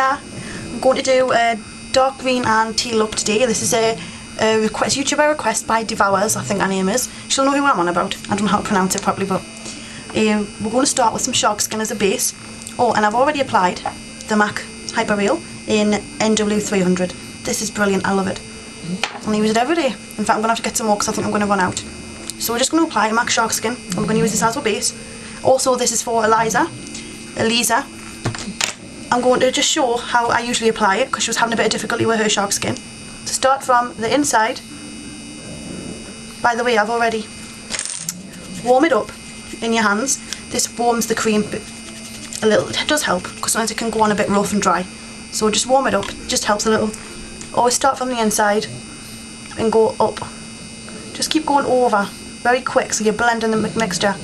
Hiya! I'm going to do a dark green and teal look today. This is a YouTuber request by Devyouz, I think her name is. She'll know who I'm on about. I don't know how to pronounce it properly, but we're going to start with some Sharkskin as a base. Oh, and I've already applied the MAC Hyper Real in NW300. This is brilliant, I love it. And I use it every day. In fact, I'm going to have to get some more because I think I'm going to run out. So we're just going to apply MAC Sharkskin, and we're going to use this as our base. Also, this is for Eliza. I'm going to just show how I usually apply it because she was having a bit of difficulty with her Sharkskin. To start from the inside, by the way, I've already warmed it up in your hands. This warms the cream a little. It does help because sometimes it can go on a bit rough and dry. So just warm it up, it just helps a little. Always start from the inside and go up. Just keep going over very quick so you're blending the mixture.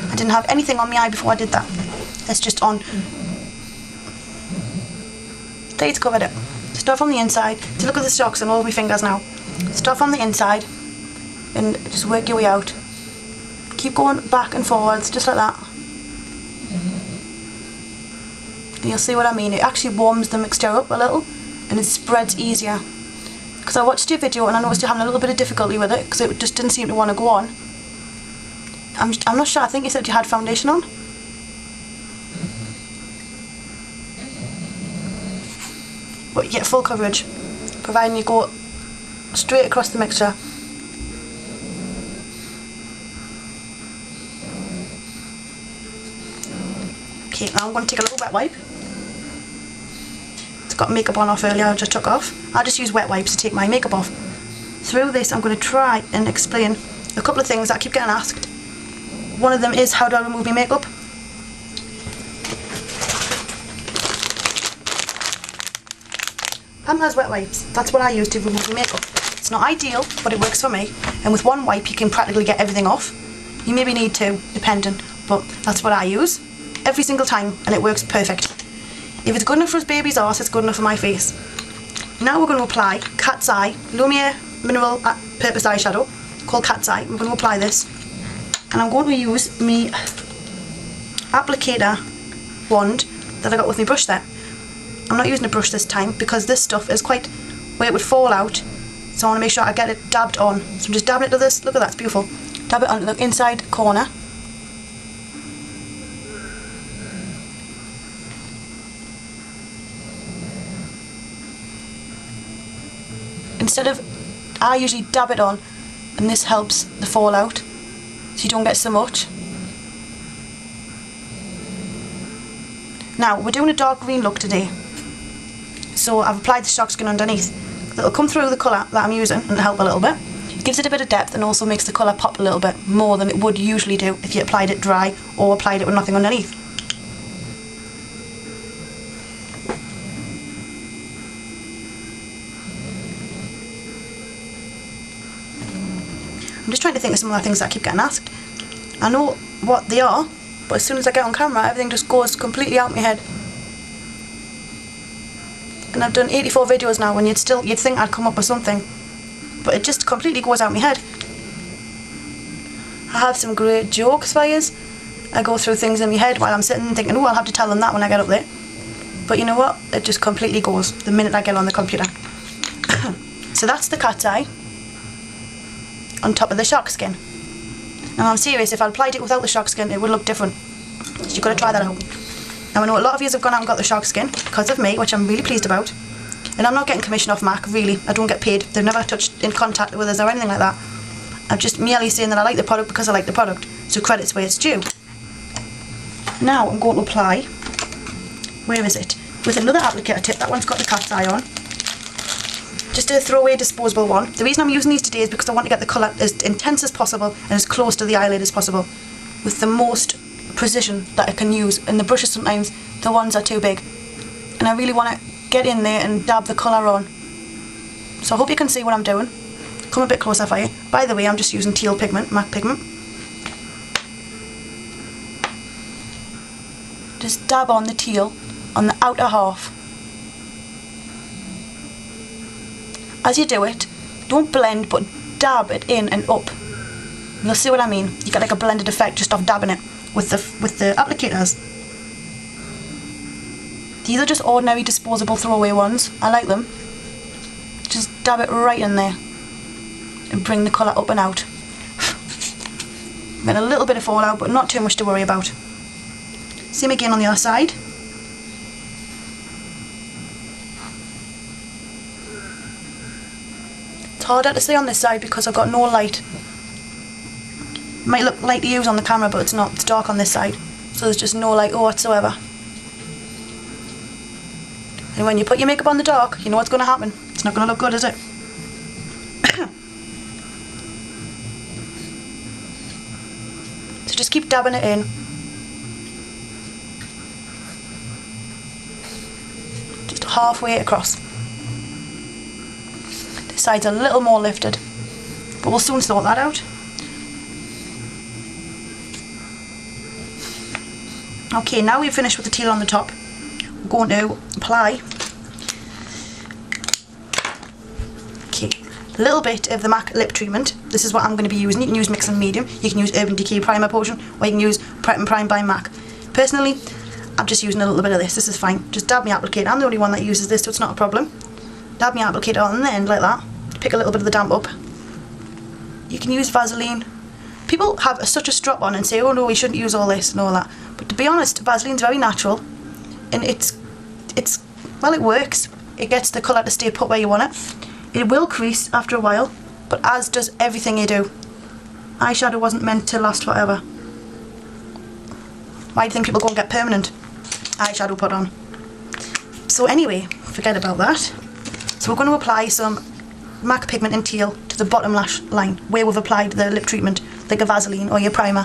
I didn't have anything on my eye before I did that. It's just on. There, it's covered it. Start from the inside. To look at the socks and all my fingers now. Start from the inside and just work your way out. Keep going back and forwards, just like that. And you'll see what I mean. It actually warms the mixture up a little and it spreads easier. Because I watched your video and I noticed you're having a little bit of difficulty with it because it just didn't seem to want to go on. I'm not sure, I think you said you had foundation on. But you get full coverage, providing you go straight across the mixture. Okay, now I'm going to take a little wet wipe. It's got makeup on off earlier, I just took off. I'll just use wet wipes to take my makeup off. Through this I'm going to try and explain a couple of things that I keep getting asked. One of them is, how do I remove my makeup? Pam has wet wipes. That's what I use to remove my makeup. It's not ideal, but it works for me. And with one wipe you can practically get everything off. You maybe need two, depending, but that's what I use every single time and it works perfect. If it's good enough for his baby's arse, it's good enough for my face. Now we're going to apply Cat's Eye, Lumiere Mineral Purpose Eyeshadow, called Cat's Eye. I'm going to apply this. And I'm going to use my applicator wand that I got with my brush set. I'm not using a brush this time because this stuff is quite where it would fall out. So I want to make sure I get it dabbed on. So I'm just dabbing it to this. Look at that, it's beautiful. Dab it onto the inside corner. Instead of, I usually dab it on and this helps the fallout. So you don't get so much. Now we're doing a dark green look today, so I've applied the Sharkskin underneath. It'll come through the colour that I'm using and help a little bit. It gives it a bit of depth and also makes the colour pop a little bit more than it would usually do if you applied it dry or applied it with nothing underneath. I'm just trying to think of some other things that I keep getting asked. I know what they are, but as soon as I get on camera, everything just goes completely out my head. And I've done 84 videos now, and you'd think I'd come up with something, but it just completely goes out my head. I have some great jokes for yous. I go through things in my head while I'm sitting and thinking, oh, I'll have to tell them that when I get up there. But you know what? It just completely goes the minute I get on the computer. So that's the Cat's Eye on top of the Sharkskin. Now I'm serious, if I applied it without the Sharkskin it would look different. So you've got to try that out. Now I know a lot of you have gone out and got the Sharkskin because of me, which I'm really pleased about. And I'm not getting commission off MAC, really. I don't get paid. They've never touched in contact with us or anything like that. I'm just merely saying that I like the product because I like the product. So credit's where it's due. Now I'm going to apply, where is it? With another applicator tip. That one's got the Cat's Eye on. Just a throwaway disposable one. The reason I'm using these today is because I want to get the colour as intense as possible and as close to the eyelid as possible with the most precision that I can use. And the brushes sometimes, the ones are too big. And I really want to get in there and dab the colour on So I hope you can see what I'm doing. Come a bit closer for you. By the way, I'm just using teal pigment, MAC pigment. Just dab on the teal on the outer half. As you do it, don't blend, but dab it in and up. You'll see what I mean. You get like a blended effect just off dabbing it with the applicators. These are just ordinary disposable throwaway ones. I like them. Just dab it right in there and bring the colour up and out. Get a little bit of fallout, but not too much to worry about. Same again on the other side. It's harder to see on this side because I've got no light. It might look light to use on the camera, but it's not. It's dark on this side, so there's just no light whatsoever. And when you put your makeup on the dark, you know what's going to happen. It's not going to look good, is it? So just keep dabbing it in. Just halfway across. This side's a little more lifted, but we'll soon sort that out. Okay, now we've finished with the teal on the top. We're going to apply a little bit of the MAC lip treatment. This is what I'm going to be using. You can use Mix and Medium, you can use Urban Decay Primer Potion, or you can use Prep and Prime by MAC. Personally, I'm just using a little bit of this. This is fine. Just dab my applicator. I'm the only one that uses this, so it's not a problem. Dab my applicator on the end like that. Pick a little bit of the damp up. You can use Vaseline. People have such a strop on and say, oh no, we shouldn't use all this and all that. But to be honest, Vaseline's very natural, and well, it works. It gets the colour to stay put where you want it. It will crease after a while, but as does everything you do. Eyeshadow wasn't meant to last forever. Why do you think people go and get permanent eyeshadow put on? So anyway, forget about that. So we're going to apply some MAC pigment in teal to the bottom lash line where we've applied the lip treatment, like a Vaseline or your primer.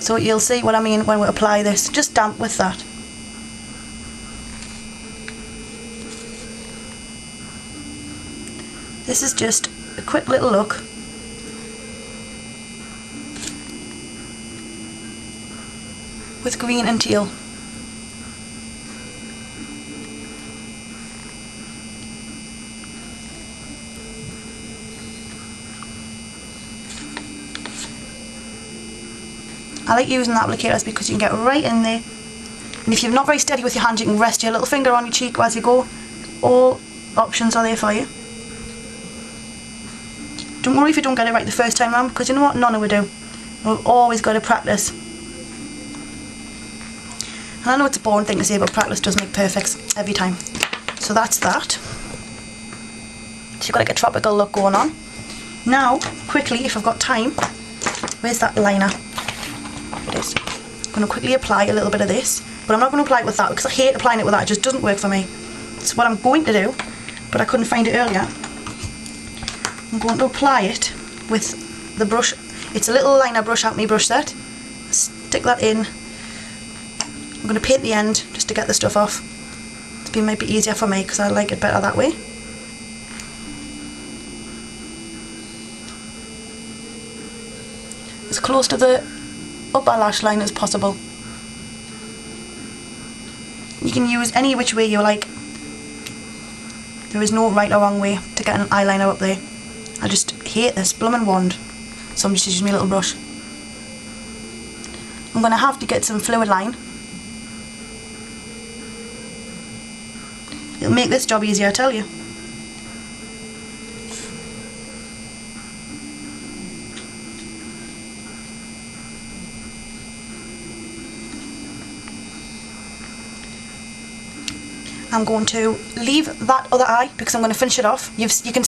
So you'll see what I mean when we apply this. Just damp with that. This is just a quick little look. With green and teal. I like using the applicators because you can get right in there, and if you're not very steady with your hand, you can rest your little finger on your cheek as you go. All options are there for you. Don't worry if you don't get it right the first time round, because you know what, none of we do. We've always got to practice. And I know it's a boring thing to say, but practice does make perfect every time. So that's that. So you've got like a tropical look going on. Now, quickly, if I've got time, where's that liner? It is. I'm going to quickly apply a little bit of this, but I'm not going to apply it with that because I hate applying it with that. It just doesn't work for me. It's what I'm going to do, but I couldn't find it earlier. I'm going to apply it with the brush. It's a little liner brush out my brush set. Stick that in. I'm going to paint the end just to get the stuff off. It might be easier for me because I like it better that way. As close to the upper lash line as possible. You can use any which way you like. There is no right or wrong way to get an eyeliner up there. I just hate this blooming wand, so I'm just using my little brush. I'm going to have to get some fluid line. It'll make this job easier, I tell you. I'm going to leave that other eye because I'm going to finish it off. You can